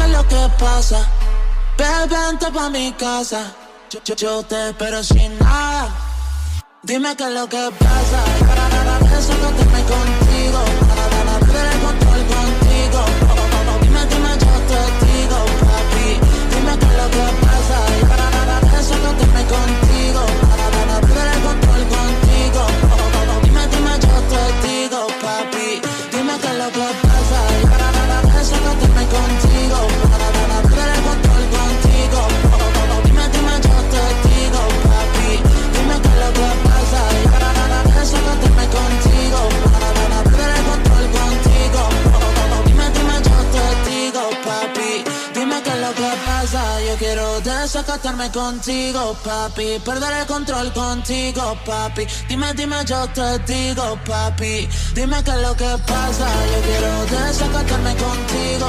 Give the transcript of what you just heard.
es lo que pasa. Bebé, vente pa' mi casa. Yo te espero sin nada. Dime qué es lo que pasa. Eso no te me contigo. Perder el control contigo. Dime, yo te digo, papi. Dime qué es lo que pasa. Eso no te me contigo. Perder el control contigo. Dime, yo te digo, papi. Dime qué es lo que pasa. Eso no te me contigo. Perder el control contigo. Dime, yo te digo, papi. Dime qué es lo que pasa. Eso no te me contigo. Perder el control contigo. Dime, yo te digo, papi. Dime qué es lo que pasa. Yo quiero desacatarme contigo, papi. Perder el control contigo, papi. Dime, yo te digo, papi. Dime qué es lo que pasa. Yo quiero desacatarme contigo,